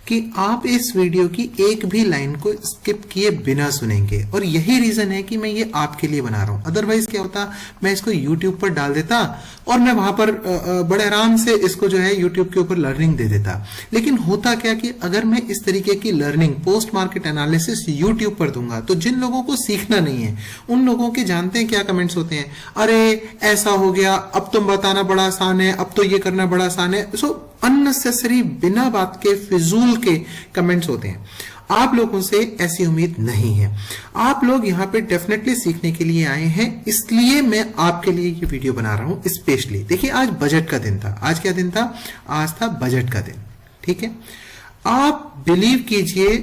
कि आप इस वीडियो की एक भी लाइन को स्किप किए बिना सुनेंगे, और यही रीजन है कि मैं ये आपके लिए बना रहा हूं। अदरवाइज क्या होता, मैं इसको यूट्यूब पर डाल देता और मैं वहां पर बड़े आराम से इसको जो है यूट्यूब के ऊपर लर्निंग दे देता। लेकिन होता क्या कि अगर मैं इस तरीके की learning post market analysis YouTube पर दूंगा तो जिन लोगों को सीखना नहीं है उन लोगों के जानते हैं क्या कमेंट्स होते हैं, अरे ऐसा हो गया, अब तुम बताना बड़ा आसान है, अब तो ये करना बड़ा आसान है। सो अननेसेसरी, बिना बात के, फिजूल के कमेंट्स होते हैं। आप लोगों से ऐसी उम्मीद नहीं है। आप लोग यहाँ पे डेफिनेटली सीखने के लिए आए हैं, इसलिए मैं आपके लिए ये वीडियो बना रहा हूं स्पेशली। देखिए आज बजट का दिन था। आज क्या दिन था? आज था बजट का दिन। ठीक है, आप बिलीव कीजिए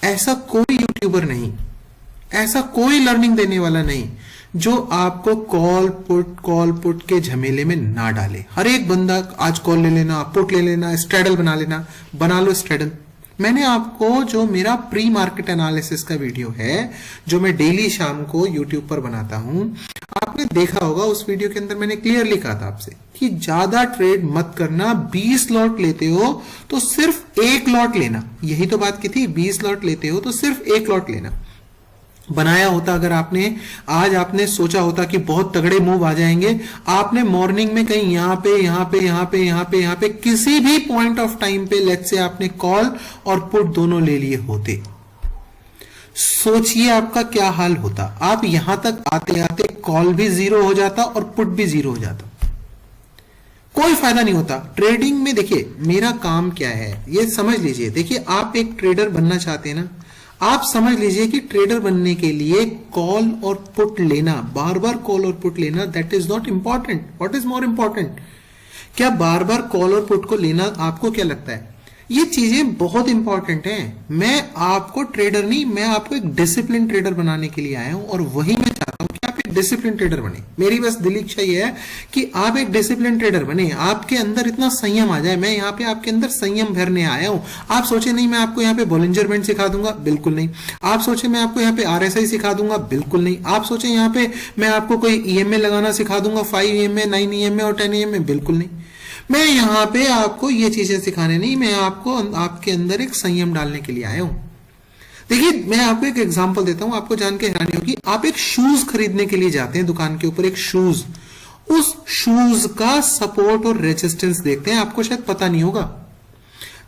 ऐसा कोई यूट्यूबर नहीं, ऐसा कोई लर्निंग देने वाला नहीं जो आपको कॉल पुट के झमेले में ना डाले। हर एक बंदा आज कॉल ले लेना, पुट ले लेना, स्ट्रेडल बना लेना, बना लो स्ट्रेडल। मैंने आपको जो मेरा प्री मार्केट एनालिसिस का वीडियो है जो मैं डेली शाम को यूट्यूब पर बनाता हूं, आपने देखा होगा उस वीडियो के अंदर मैंने क्लियरली कहा था आपसे कि ज्यादा ट्रेड मत करना। 20 लॉट लेते हो तो सिर्फ 1 लॉट लेना। यही तो बात की थी, 20 लॉट लेते हो तो सिर्फ 1 लॉट लेना। बनाया होता अगर आपने, आज आपने सोचा होता कि बहुत तगड़े मूव आ जाएंगे, आपने मॉर्निंग में कहीं यहां पे किसी भी पॉइंट ऑफ टाइम पे लेट्स से आपने कॉल और पुट दोनों ले लिए होते। सोचिए आपका क्या हाल होता। आप यहां तक आते आते कॉल भी जीरो हो जाता और पुट भी जीरो हो जाता। कोई फायदा नहीं होता ट्रेडिंग में। देखिए मेरा काम क्या है ये समझ लीजिए। देखिए आप एक ट्रेडर बनना चाहते हैं ना, आप समझ लीजिए कि ट्रेडर बनने के लिए कॉल और पुट लेना, बार बार कॉल और पुट लेना, that is not important. What is more important? क्या बार बार कॉल और पुट को लेना आपको क्या लगता है? ये चीजें बहुत इंपॉर्टेंट हैं। मैं आपको ट्रेडर नहीं, मैं आपको एक डिसिप्लिन ट्रेडर बनाने के लिए आया हूं, और वही मैं चाहता हूं कि आप एक डिसिप्लिन ट्रेडर बने। मेरी बस दिली इच्छा ये है कि आप एक डिसिप्लिन ट्रेडर बने, आपके अंदर इतना संयम आ जाए। मैं यहाँ पे आपके अंदर संयम भरने आया हूं। आप सोचे नहीं मैं आपको यहाँ पे बॉलिंजर बैंड सिखा दूंगा, बिल्कुल नहीं। आप सोचे मैं आपको यहाँ पे RSI सिखा दूंगा, बिल्कुल नहीं। आप सोचे यहाँ पे मैं आपको कोई EMA लगाना सिखा दूंगा, 5 EMA, 9 EMA और 10 EMA, बिल्कुल नहीं। मैं यहाँ पे आपको ये चीजें सिखाने नहीं, मैं आपको आपके अंदर एक संयम डालने के लिए आया हूं। देखिए मैं आपको एक एग्जांपल देता हूं, आपको जान के हैरानी होगी। आप एक शूज खरीदने के लिए जाते हैं दुकान के ऊपर, एक शूज, उस शूज का सपोर्ट और रेजिस्टेंस देखते हैं। आपको शायद पता नहीं होगा,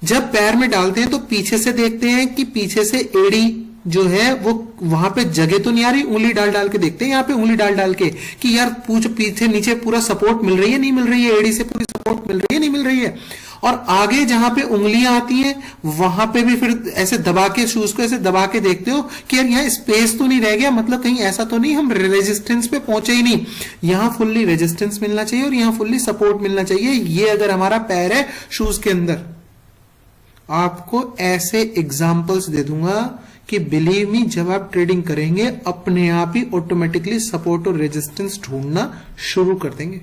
जब पैर में डालते हैं तो पीछे से देखते हैं कि पीछे से एड़ी जो है वो वहां पे जगह तो नहीं आ रही, उंगली डाल डाल के देखते हैं यहाँ पे, उंगली डाल डाल के कि यार पूछ पीछे नीचे पूरा सपोर्ट मिल रही है नहीं मिल रही है, एड़ी से पूरी सपोर्ट मिल रही है नहीं मिल रही है। और आगे जहां पे उंगलियां आती हैं वहां पे भी फिर ऐसे दबा के, शूज को ऐसे दबा के देखते हो कि यार यहाँ स्पेस तो नहीं रह गया, मतलब कहीं ऐसा तो नहीं हम रेजिस्टेंस पे पहुंचे ही नहीं। यहां फुल्ली रेजिस्टेंस मिलना चाहिए और यहां फुल्ली सपोर्ट मिलना चाहिए। ये अगर हमारा पैर है शूज के अंदर, आपको ऐसे एग्जाम्पल्स दे दूंगा कि बिलीव मी, जब आप ट्रेडिंग करेंगे अपने आप ही ऑटोमेटिकली सपोर्ट और रेजिस्टेंस ढूंढना शुरू कर देंगे।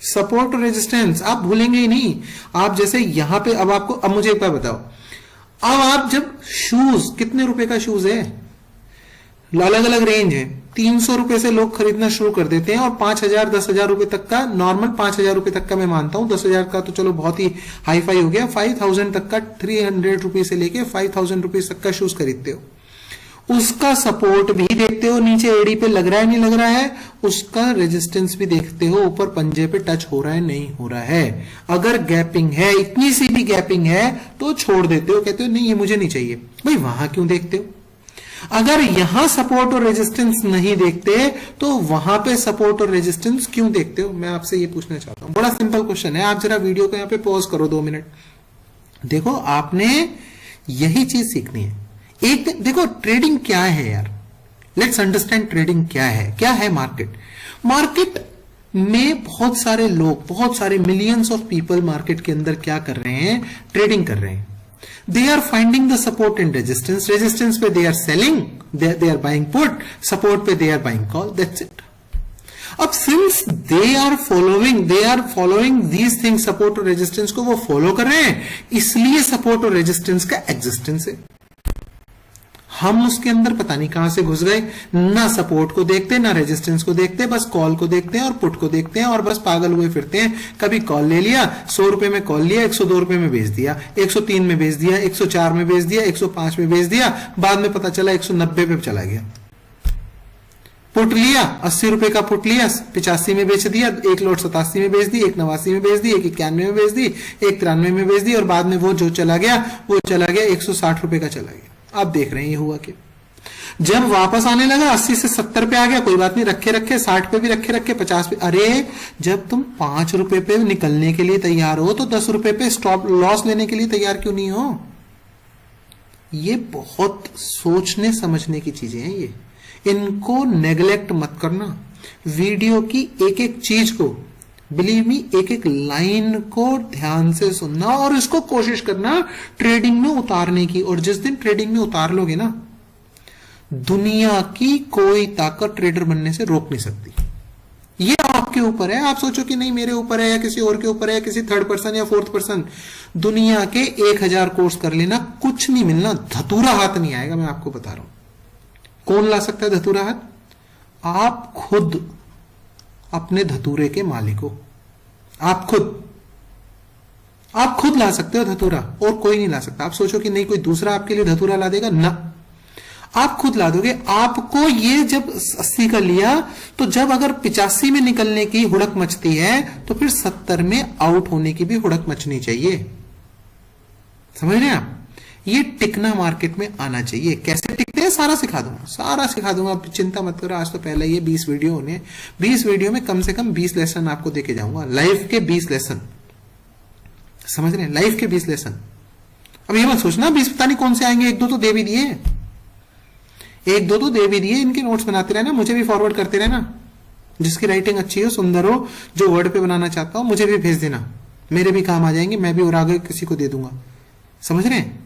सपोर्ट और रेजिस्टेंस आप भूलेंगे ही नहीं। आप जैसे यहां पे, अब मुझे एक बार बताओ, अब आप जब शूज, कितने रुपए का शूज है, अलग अलग रेंज है, 300 रुपए से लोग खरीदना शुरू कर देते हैं और 5,000 10,000 रुपए तक का, नॉर्मल 5,000 रुपए तक का मैं मानता हूं, 10,000 का तो चलो बहुत ही हाई फाई हो गया, 5,000 तक का, 300 रुपए से लेके 5,000 रुपए तक का शूज खरीदते हो। उसका सपोर्ट भी देखते हो, नीचे एड़ी पे लग रहा है नहीं लग रहा है, उसका रेजिस्टेंस भी देखते हो, ऊपर पंजे पे टच हो रहा है नहीं हो रहा है। अगर गैपिंग है, इतनी सी भी गैपिंग है तो छोड़ देते हो, कहते हो नहीं ये मुझे नहीं चाहिए। भाई वहां क्यों देखते हो? अगर यहां सपोर्ट और रेजिस्टेंस नहीं देखते तो वहां पे सपोर्ट और रेजिस्टेंस क्यों देखते हो? मैं आपसे ये पूछना चाहता हूं। बड़ा सिंपल क्वेश्चन है। आप जरा वीडियो को यहां पे पॉज करो 2 मिनट। देखो आपने यही चीज सीखनी है। एक देखो ट्रेडिंग क्या है यार, लेट्स अंडरस्टैंड ट्रेडिंग क्या है मार्केट। मार्केट में बहुत सारे लोग, बहुत सारे मिलियंस ऑफ पीपल मार्केट के अंदर क्या कर रहे हैं? ट्रेडिंग कर रहे हैं। They are finding the support and resistance. Resistance पे they are selling, they are buying put, support पे they are buying call. That's it. अब since they are following these things, support और resistance को वो follow कर रहे हैं, इसलिए support और resistance का existence है। हम उसके अंदर पता नहीं कहां से घुस गए, ना सपोर्ट को देखते ना रेजिस्टेंस को देखते, बस कॉल को देखते हैं और पुट को देखते हैं और बस पागल हुए फिरते हैं। कभी कॉल ले लिया, 100 रुपए में कॉल लिया, 102 रुपए में बेच दिया, 103 में बेच दिया, 104 में बेच दिया, 105 में बेच दिया, बाद में पता चला 190 पे चला गया। पुट लिया, 80 रुपए का पुट लिया, 85 में बेच दिया, एक लोट 87 में बेच दी, एक 89 में बेच दी, एक 91 में बेच दी, एक 93 में बेच दी, और बाद में वो जो चला गया वो चला गया 160 रुपए का चला गया। आप देख रहे हैं ये हुआ कि जब वापस आने लगा 80 से 70 पे आ गया, कोई बात नहीं, रखे रखे 60 पे भी रखे रखे 50 पे। अरे जब तुम 5 रुपए पे निकलने के लिए तैयार हो तो 10 रुपए पे स्टॉप लॉस लेने के लिए तैयार क्यों नहीं हो? ये बहुत सोचने समझने की चीजें हैं, ये इनको नेग्लेक्ट मत करना। वीडियो की एक एक चीज को, बिलीव मी, एक एक लाइन को ध्यान से सुनना और इसको कोशिश करना ट्रेडिंग में उतारने की। और जिस दिन ट्रेडिंग में उतार लोगे ना, दुनिया की कोई ताकत ट्रेडर बनने से रोक नहीं सकती। ये आपके ऊपर है। आप सोचो कि नहीं मेरे ऊपर है या किसी और के ऊपर है या किसी थर्ड पर्सन या फोर्थ पर्सन, दुनिया के 1000 कोर्स कर लेना, कुछ नहीं मिलना, धतूरा हाथ नहीं आएगा। मैं आपको बता रहा हूं। कौन ला सकता है धतूरा हाथ? आप खुद अपने धतूरे के मालिक हो। आप खुद ला सकते हो धतूरा, और कोई नहीं ला सकता। आप सोचो कि नहीं कोई दूसरा आपके लिए धतूरा ला देगा, ना, आप खुद ला दोगे। आपको ये जब 80 का लिया तो जब अगर 85 में निकलने की हुड़क मचती है तो फिर 70 में आउट होने की भी हुड़क मचनी चाहिए। समझ रहे हैं आप? ये टिकना मार्केट में आना चाहिए। कैसे टिकते हैं सारा सिखा दूंगा, आप चिंता मत करो। आज तो पहले ये 20 वीडियो होने, 20 वीडियो में कम से कम 20 लेसन आपको देके जाऊंगा, लाइफ के 20 लेसन। समझ रहे हैं? लाइफ के 20 लेसन। अब ये मत सोचना 20 पता नहीं कौन से आएंगे, एक दो तो दे भी दिए, इनके नोट्स बनाते रहना, मुझे भी फॉरवर्ड करते रहना। जिसकी राइटिंग अच्छी हो, सुंदर हो, जो वर्ड पे बनाना चाहता हो, मुझे भी भेज देना, मेरे भी काम आ जाएंगे, मैं भी और आगे किसी को दे दूंगा। समझ रहे हैं?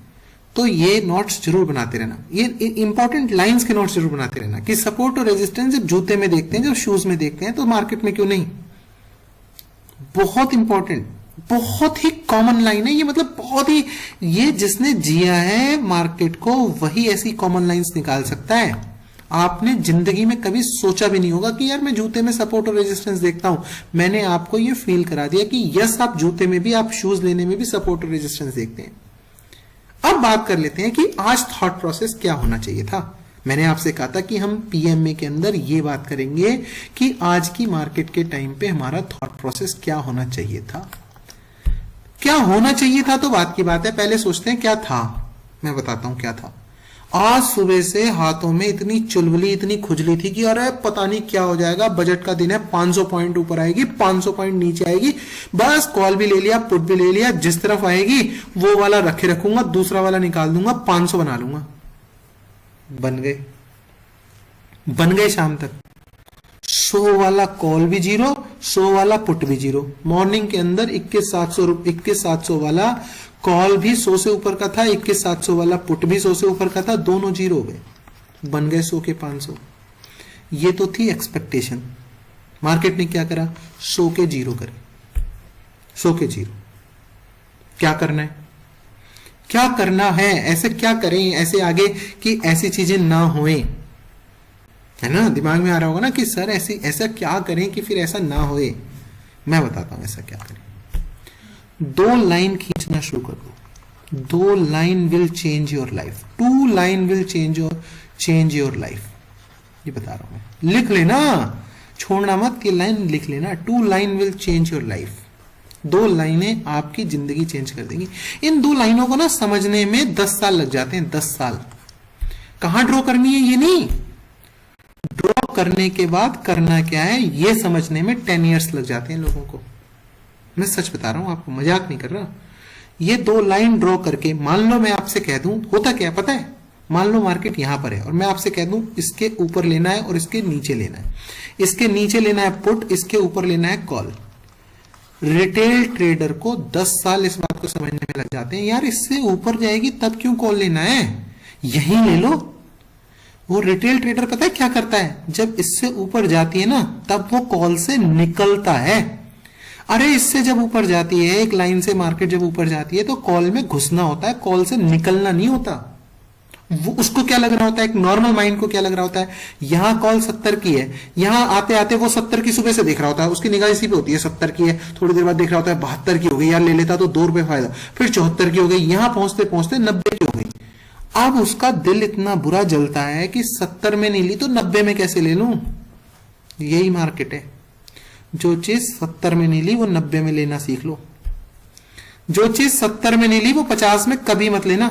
तो ये नोट्स जरूर बनाते रहना, ये इंपॉर्टेंट लाइंस के नोट्स जरूर बनाते रहना कि सपोर्ट और रेजिस्टेंस जब जूते में देखते हैं, जब शूज में देखते हैं, तो मार्केट में क्यों नहीं। बहुत इंपॉर्टेंट, बहुत ही कॉमन लाइन है ये, मतलब बहुत ही, ये जिसने जिया है मार्केट को वही ऐसी कॉमन लाइंस निकाल सकता है। आपने जिंदगी में कभी सोचा भी नहीं होगा कि यार मैं जूते में सपोर्ट और रेजिस्टेंस देखता हूं। मैंने आपको ये फील करा दिया कि यस, आप जूते में भी, आप शूज लेने में भी सपोर्ट और रेजिस्टेंस देखते हैं। अब बात कर लेते हैं कि आज थॉट प्रोसेस क्या होना चाहिए था। मैंने आपसे कहा था कि हम पीएमए के अंदर ये बात करेंगे कि आज की मार्केट के टाइम पे हमारा थॉट प्रोसेस क्या होना चाहिए था। क्या होना चाहिए था तो बात की बात है, पहले सोचते हैं क्या था। मैं बताता हूं क्या था। आज सुबह से हाथों में इतनी चुलबुली, इतनी खुजली थी कि अरे पता नहीं क्या हो जाएगा, बजट का दिन है, 500 पॉइंट ऊपर आएगी, 500 पॉइंट नीचे आएगी, बस कॉल भी ले लिया, पुट भी ले लिया, जिस तरफ आएगी वो वाला रखे रखूंगा, दूसरा वाला निकाल दूंगा, 500 बना लूंगा। बन गए शाम तक 100 वाला कॉल भी जीरो, 100 वाला पुट भी जीरो। मॉर्निंग के अंदर 21,700 वाला कॉल भी 100 से ऊपर का था, 21,700 वाला पुट भी 100 से ऊपर का था, दोनों जीरो हो गए, बन गए 100 के 500। ये तो थी एक्सपेक्टेशन। मार्केट ने क्या करा? 100 के जीरो करे, 100 के जीरो। क्या करना है, क्या करना है, ऐसे क्या करें ऐसे आगे कि ऐसी चीजें ना होए, है ना? दिमाग में आ रहा होगा ना कि सर ऐसा क्या करें कि फिर ऐसा ना होए। मैं बताता हूं ऐसा क्या करें। 2 लाइन खींचना शुरू कर दो। 2 line will change your life, 2 line will change your life. ये बता रहा हूं मैं, लिख लेना, छोड़ना मत, कि लाइन लिख लेना। 2 line will change your life. 2 लाइनें आपकी जिंदगी चेंज कर देंगी। इन 2 लाइनों को ना समझने में 10 साल लग जाते हैं, 10 साल। कहां ड्रॉ करनी है ये नहीं, ड्रॉ करने के बाद करना क्या है ये समझने में 10 इयर्स लग जाते हैं लोगों को। मैं सच बता रहा हूं आपको, मजाक नहीं कर रहा। ये 2 लाइन ड्रॉ करके, मान लो मैं आपसे कह दूं, होता क्या पता है, मान लो मार्केट यहां पर है और मैं आपसे कह दूं इसके ऊपर लेना है और इसके नीचे लेना है, इसके नीचे लेना है पुट, इसके ऊपर लेना है कॉल। रिटेल ट्रेडर को 10 साल इस बात को समझने में लग जाते हैं, यार इससे ऊपर जाएगी तब क्यों कॉल लेना है, यहीं ले लो। वो रिटेल ट्रेडर पता है क्या करता है, जब इससे ऊपर जाती है ना तब वो कॉल से निकलता है। अरे इससे जब ऊपर जाती है, एक लाइन से मार्केट जब ऊपर जाती है तो कॉल में घुसना होता है, कॉल से निकलना नहीं होता। वो उसको क्या लग रहा होता है, एक नॉर्मल माइंड को क्या लग रहा होता है, यहां कॉल 70 की है, यहां आते आते वो 70 की सुबह से देख रहा होता है, उसकी निगाह इसी पे होती है 70 की है, थोड़ी देर बाद देख रहा होता है 72 की हो गई, यार ले लेता तो 2 रुपए फायदा, फिर 74 की हो गई, यहां पहुंचते पहुंचते 90 की हो गई। अब उसका दिल इतना बुरा जलता है कि 70 में नहीं ली तो 90 में कैसे ले लूं। यही मार्केट है, जो चीज 70 में नहीं ली वो 90 में लेना सीख लो, जो चीज 70 में नहीं ली वो 50 में कभी मत लेना।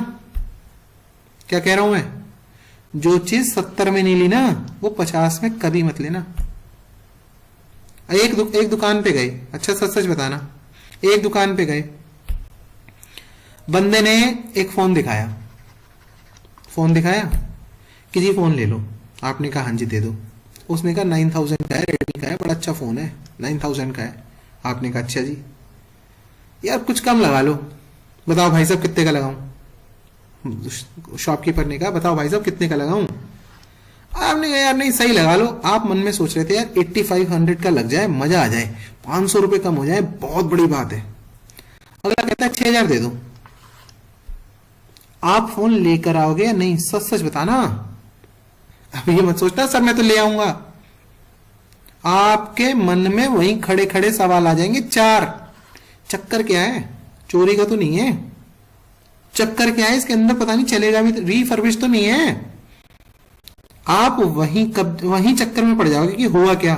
क्या कह रहा हूं मैं, जो चीज 70 में नहीं ली ना वो 50 में कभी मत लेना। एक दुकान पे गए, अच्छा सच सच बताना, एक दुकान पे गए, बंदे ने एक फोन दिखाया कि जी फोन ले लो, आपने कहा हाँ जी दे दो, उसने कहा 9000 का है, रेडमी का है, बड़ा अच्छा फोन है, 9000 का है। आपने कहा अच्छा जी, यार कुछ कम लगा लो। बताओ भाई साहब कितने का लगाऊं? शॉपकीपर ने कहा बताओ भाई साहब कितने का लगाऊं? आपने कहा यार नहीं सही लगा लो। आप मन में सोच रहे थे यार 8500 का लग जाए, मजा आ जाए, 500 रुपए कम हो जाए, बहुत बड़ी बात है। अगला कहता है 6000 दे दो। आप फोन लेकर आओगे या नहीं, सच सच बताना। अब ये मत सोचना सर मैं तो ले आऊंगा, आपके मन में वहीं खड़े खड़े सवाल आ जाएंगे 4। चक्कर क्या है, चोरी का तो नहीं है, चक्कर क्या है इसके अंदर पता नहीं चलेगा भी, रीफर्बिश तो नहीं है। आप वहीं चक्कर में पड़ जाओगे कि हुआ क्या।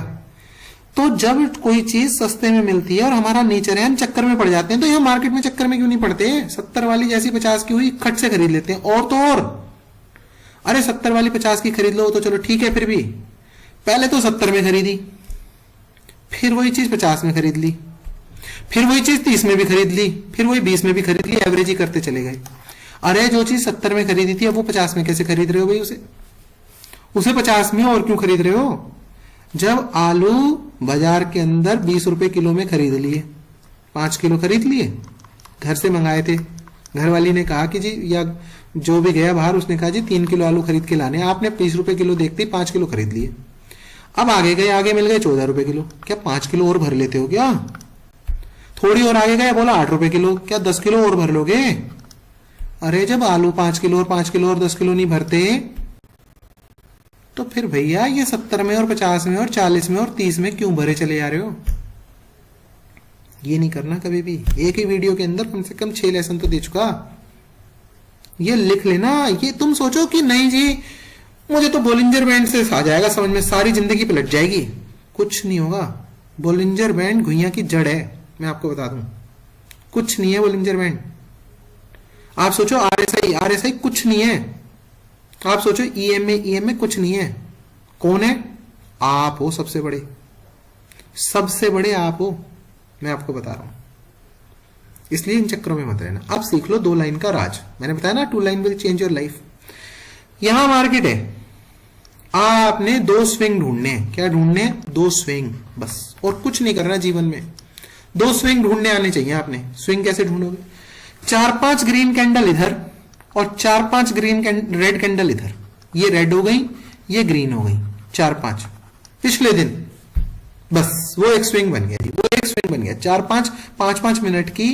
तो जब कोई चीज सस्ते में मिलती है और हमारा नेचर है हम चक्कर में पड़ जाते हैं, तो यहां मार्केट में चक्कर में क्यों नहीं पड़ते? 70 वाली जैसी 50 की हुई खट से खरीद लेते हैं, और तो और अरे 70 वाली 50 की खरीद लो तो चलो ठीक है, फिर भी पहले तो 70 में खरीदी, फिर वही चीज 50 में खरीद ली, फिर वही चीज 30 में भी खरीद ली, फिर वही 20 में भी खरीद ली, एवरेज ही करते चले गए। अरे जो चीज 70 में खरीदी थी अब वो 50 में कैसे खरीद रहे हो भाई? उसे 50 में और क्यों खरीद रहे हो? जब आलू बाजार के अंदर 20 रुपए किलो में खरीद लिए, 5 किलो खरीद लिए, घर से मंगाए थे, घर वाली ने कहा कि जी, या जो भी गया बाहर उसने कहा जी 3 किलो आलू खरीद के लाने, आपने 20 रुपए किलो देखते 5 किलो खरीद लिए। अब आगे गए, आगे मिल गए 14 रुपए किलो, क्या 5 किलो और भर लेते हो क्या? थोड़ी और आगे गए, बोला 8 रुपए किलो, क्या 10 किलो और भर लोगे? अरे जब आलू 5 किलो और 5 किलो और 10 किलो नहीं भरते तो फिर भैया ये 70 में और 50 में और 40 में और 30 में क्यों भरे चले जा रहे हो? ये नहीं करना कभी भी। एक ही वीडियो के अंदर कम से कम 6 लेसन तो दे चुका। ये लिख लेना। ये तुम सोचो कि नहीं जी मुझे तो बोलिंजर बैंड से आ जाएगा समझ में, सारी जिंदगी पलट जाएगी। कुछ नहीं होगा। बोलिंजर बैंड घुइयां की जड़ है, मैं आपको बता दूं। कुछ नहीं है बोलिंजर बैंड। आप सोचो आरएसआई कुछ नहीं है। आप सोचो ईएमए कुछ नहीं है। कौन है? आप हो सबसे बड़े आप हो, मैं आपको बता रहा हूं। इसलिए इन चक्करों में मत रहना। अब सीख लो 2 लाइन का राज। मैंने बताया ना 2 line will change your life. यहां मार्केट है, आपने 2 स्विंग ढूंढने हैं। क्या ढूंढने हैं? 2 स्विंग, बस, और कुछ नहीं करना जीवन में। 2 स्विंग ढूंढने आने चाहिए आपने। स्विंग कैसे ढूंढोगे? 4-5 ग्रीन कैंडल इधर और 4-5 रेड कैंडल इधर। ये रेड हो गई, ये ग्रीन हो गई, 4-5 पिछले दिन, बस वो एक स्विंग बन गया। वो एक स्विंग बन गया। 5-5 मिनट की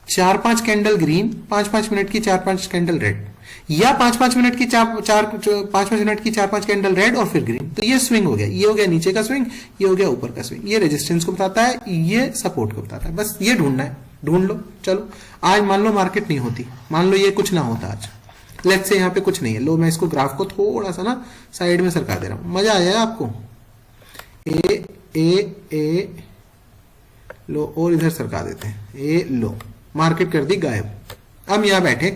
4-5 कैंडल ग्रीन, 5-5 मिनट की 4-5 कैंडल रेड, या 5-5 मिनट की 5-5 मिनट की 4-5 कैंडल रेड और फिर ग्रीन। तो ये स्विंग हो गया। ये हो गया नीचे का स्विंग, ये हो गया ऊपर का स्विंग। ये रेजिस्टेंस को बताता है, ये सपोर्ट को बताता है। बस ये ढूंढना है, ढूंढ लो। चलो आज मान लो मार्केट नहीं होती, मान लो ये कुछ ना होता आज, लेट्स से यहाँ पे कुछ नहीं है। लो मैं इसको ग्राफ को थोड़ा सा ना साइड में सरका दे रहा हूं, मजा आया आपको। ए लो, और इधर सरका देते हैं। ए लो, मार्केट कर दी गायब। अब यहाँ बैठे,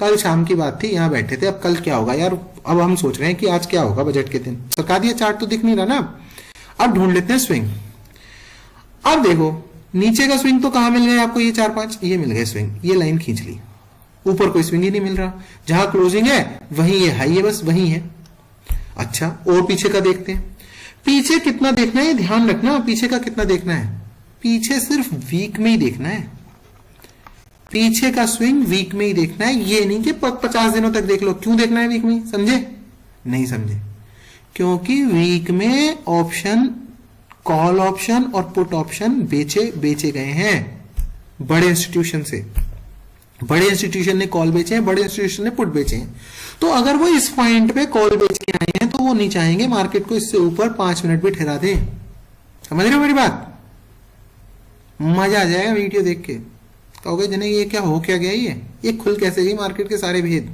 कल शाम की बात थी, यहाँ बैठे थे। अब कल क्या होगा यार? अब हम सोच रहे हैं कि आज क्या होगा बजट के दिन। सरका दिया, चार्ट तो दिख नहीं रहा ना। अब ढूंढ लेते हैं स्विंग। अब देखो नीचे का स्विंग तो कहां मिल गए आपको? ये 4-5 ये मिल गए स्विंग, ये लाइन खींच ली। ऊपर कोई स्विंग ही नहीं मिल रहा। जहां क्लोजिंग है वहीं ये हाई है, बस वहीं है। अच्छा, और पीछे का देखते हैं। पीछे कितना देखना है ध्यान रखना। पीछे का कितना देखना है? पीछे सिर्फ वीक में ही देखना है। पीछे का स्विंग वीक में ही देखना है। ये नहीं कि 50 दिनों तक देख लो। क्यों देखना है वीक में? समझे? नहीं समझे? क्योंकि वीक में ऑप्शन, कॉल ऑप्शन और पुट ऑप्शन बेचे गए हैं बड़े इंस्टीट्यूशन से। बड़े इंस्टीट्यूशन ने कॉल बेचे हैं, बड़े इंस्टीट्यूशन ने पुट बेचे हैं। तो अगर वो इस पॉइंट पे कॉल बेच के आए हैं तो वो नहीं चाहेंगे मार्केट को इससे ऊपर 5 मिनट भी ठहरा दे। समझ रहे हो मेरी बात? मजा आ जाएगा वीडियो देख के, कहोगे जने ये क्या हो क्या गया, ये खुल कैसे गई मार्केट के सारे भेद।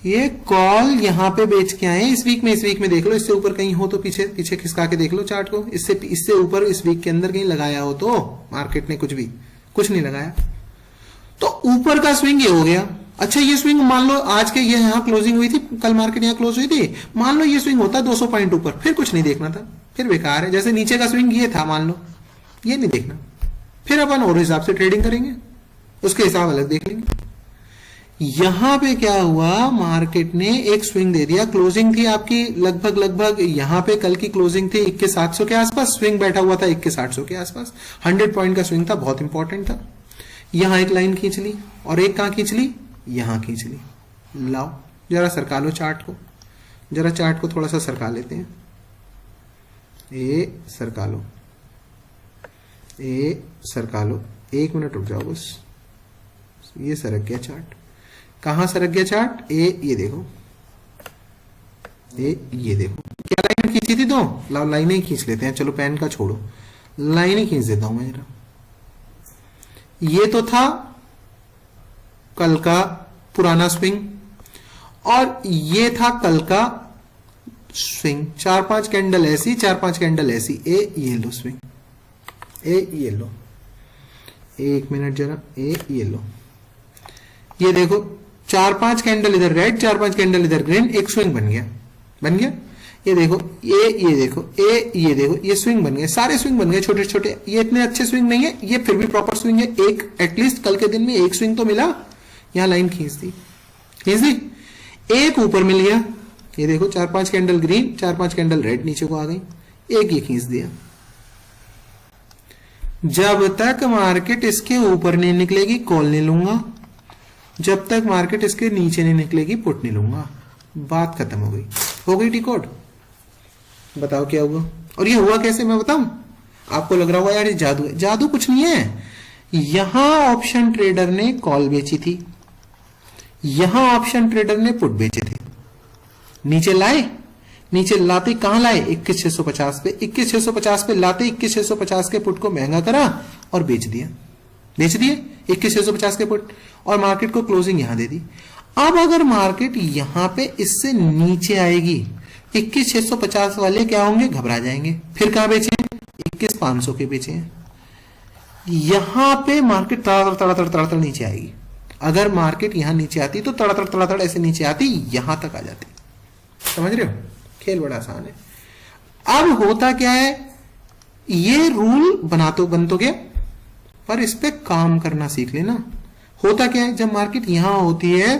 ये कॉल यहां पे बेच के आए इस वीक में देख लो, इससे ऊपर कहीं हो तो पीछे पीछे खिसका के देख लो चार्ट को, इससे ऊपर इस वीक के अंदर कहीं लगाया हो तो मार्केट ने कुछ नहीं लगाया, तो ऊपर का स्विंग ये हो गया। अच्छा ये स्विंग मान लो आज के ये यहां क्लोजिंग हुई थी, कल मार्केट यहां क्लोज हुई थी, मान लो ये स्विंग होता 200 पॉइंट ऊपर, फिर कुछ नहीं देखना था, फिर बेकार है। जैसे नीचे का स्विंग ये था, मान लो ये नहीं देखना, फिर अपन और हिसाब से ट्रेडिंग करेंगे, उसके हिसाब अलग देख लेंगे। यहां पे क्या हुआ, मार्केट ने एक स्विंग दे दिया, क्लोजिंग थी आपकी लगभग यहां पे कल की क्लोजिंग थी 21,700 के आसपास, स्विंग बैठा हुआ था 21,800 के आसपास, 100 पॉइंट का स्विंग था, बहुत इंपॉर्टेंट था। यहां एक लाइन खींच ली और एक कहां खींच ली, यहां खींच ली। लाओ जरा सरका लो चार्ट को, जरा चार्ट को थोड़ा सा सरका लेते हैं, ये सरका लो, ये सरका लो, 1 मिनट रुक जाओ बस। ये सरक गया चार्ट, कहां सरक गया चार्ट, ये देखो, ये देखो क्या लाइन खींची थी, दो लाइनें ही खींच लेते हैं, चलो पेन का छोड़ो, लाइन ही खींच देता हूं मैं जरा। ये तो था कल का पुराना स्विंग और ये था कल का स्विंग, 4-5 कैंडल ऐसी, 4-5 कैंडल ऐसी, ये लो स्विंग, ये लो, 1 मिनट जरा, ये लो, ये देखो 4-5 कैंडल इधर रेड, 4-5 कैंडल इधर ग्रीन, एक स्विंग बन गया। ये देखो, ये देखो, ये देखो, ये स्विंग बन गए, सारे स्विंग बन गए छोटे छोटे। ये इतने अच्छे स्विंग नहीं है, ये फिर भी प्रॉपर स्विंग है। एक एटलीस्ट कल के दिन में एक स्विंग तो मिला, यहां लाइन खींच दी, एक ऊपर मिल गया, ये देखो 4-5 कैंडल ग्रीन, 4-5 कैंडल रेड नीचे को आ गई, एक ये खींच दिया। जब तक मार्केट इसके ऊपर नहीं निकलेगी कॉल नहीं लूंगा, जब तक मार्केट इसके नीचे नहीं निकलेगी पुट नहीं लूंगा। बात खत्म हो गई डिकोड। बताओ क्या हुआ, और ये हुआ कैसे मैं बताऊं? आपको लग रहा होगा यार ये जादू है, जादू कुछ नहीं है। यहां ऑप्शन ट्रेडर ने कॉल बेची थी, यहां ऑप्शन ट्रेडर ने पुट बेचे थे, नीचे लाए, नीचे लाते कहां लाए, 21,650 पे, 21,650 पे लाते 21,650 के पुट को महंगा करा और बेच दिए 21,650 के पुट, और मार्केट को क्लोजिंग यहां दे दी। अब अगर मार्केट यहां पे इससे नीचे आएगी, 21,650 वाले क्या होंगे, घबरा जाएंगे, फिर कहां बेचे, 21,500 के बेचे हैं। यहां पे मार्केट तड़ातड़ नीचे आएगी। अगर मार्केट यहां नीचे आती तो तड़ातड़ ऐसे नीचे आती, यहां तक आ जाती। समझ रहे हो, खेल बड़ा आसान है। अब होता क्या है, ये रूल बन तो गया, पर इस पे काम करना सीख लेना। होता क्या है, जब मार्केट यहां होती है,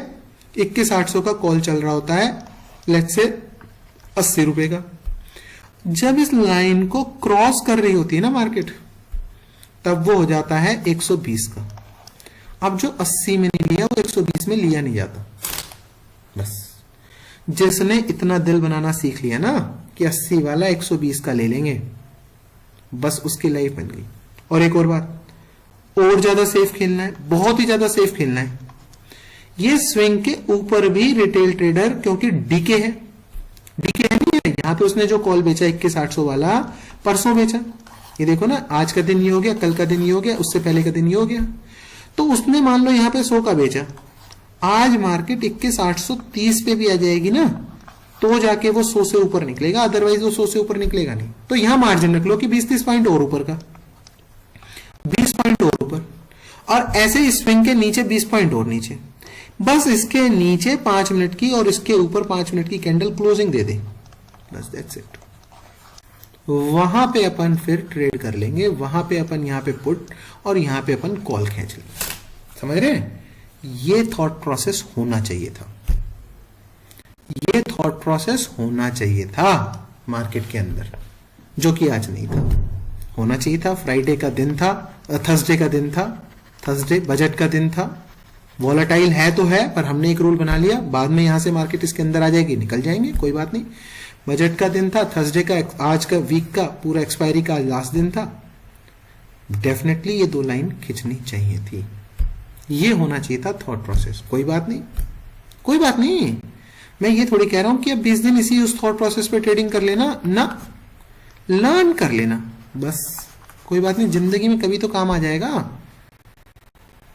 21,800 का कॉल चल रहा होता है, लेट्स से 80 रुपए का, जब इस लाइन को क्रॉस कर रही होती है ना मार्केट, तब वो हो जाता है 120 का। अब जो 80 में नहीं लिया वो 120 में लिया नहीं जाता। बस जिसने इतना दिल बनाना सीख लिया ना कि 80 वाला 120 का ले लेंगे, बस उसकी लाइफ बन गई। और एक और बात, और ज्यादा सेफ खेलना है, बहुत ही ज्यादा सेफ खेलना है। ये स्विंग के ऊपर भी रिटेल ट्रेडर, क्योंकि डीके है नहीं है, यहां पे उसने जो कॉल बेचा 21,800 वाला, परसों बेचा, ये देखो ना, आज का दिन ये हो गया, कल का दिन ये हो गया, उससे पहले का दिन ये हो गया, तो उसने मान लो यहां पे 100 का बेचा, आज मार्केट 21,830 पे भी आ जाएगी ना, तो जाके वो 100 से ऊपर निकलेगा, अदरवाइज वो 100 से ऊपर निकलेगा नहीं। तो यहां मार्जिन रख लो कि 20-30 पॉइंट और ऊपर का, 20 पॉइंट और ऊपर, और ऐसे ही स्विंग के नीचे 20 पॉइंट और नीचे, बस इसके नीचे 5 मिनट की और इसके ऊपर 5 मिनट की कैंडल क्लोजिंग दे दे, बस दैट्स इट। वहां पे अपन फिर ट्रेड कर लेंगे, वहां पे अपन यहां पे पुट और यहां पे अपन कॉल खींच लेंगे। समझ रहे हैं, ये थॉट प्रोसेस होना चाहिए था, ये थॉट प्रोसेस होना चाहिए था मार्केट के अंदर, जो कि आज नहीं था। होना चाहिए था, फ्राइडे का दिन था, थर्सडे का दिन था, थर्सडे बजट का दिन था, वॉलेटाइल है तो है, पर हमने एक रूल बना लिया, बाद में यहां से मार्केट इसके अंदर आ जाएगी, निकल जाएंगे, कोई बात नहीं। बजट का दिन था, थर्सडे का, आज का वीक का पूरा एक्सपायरी का लास्ट दिन था, डेफिनेटली ये 2 लाइन खींचनी चाहिए थी। ये होना चाहिए था थॉट प्रोसेस। कोई बात नहीं, कोई बात नहीं, मैं ये थोड़ी कह रहा हूं कि अब 20 दिन इसी उस थॉट प्रोसेस पे ट्रेडिंग कर लेना ना, लर्न कर लेना बस। कोई बात नहीं, जिंदगी में कभी तो काम आ जाएगा,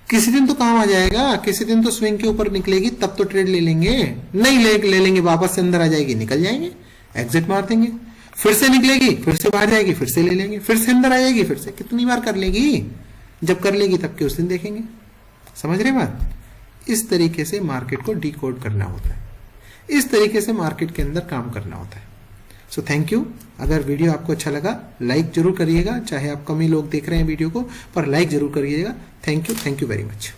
किसी दिन तो काम आ जाएगा, किसी दिन तो स्विंग के ऊपर निकलेगी तब तो ट्रेड ले लेंगे, नहीं ले लेंगे वापस से अंदर आ जाएगी, निकल जाएंगे, एग्जिट मार देंगे, फिर से निकलेगी, फिर से बाहर जाएगी, फिर से ले लेंगे, फिर से अंदर आ जाएगी, फिर से कितनी बार कर लेगी, जब कर लेगी तब के उस दिन देखेंगे। समझ रहे बात? इस तरीके से मार्केट को डिकोड करना होता है, इस तरीके से मार्केट के अंदर काम करना होता है। So thank you. अगर वीडियो आपको अच्छा लगा लाइक जरूर करिएगा, चाहे आप कम ही लोग देख रहे हैं वीडियो को, पर लाइक जरूर करिएगा। Thank you very much.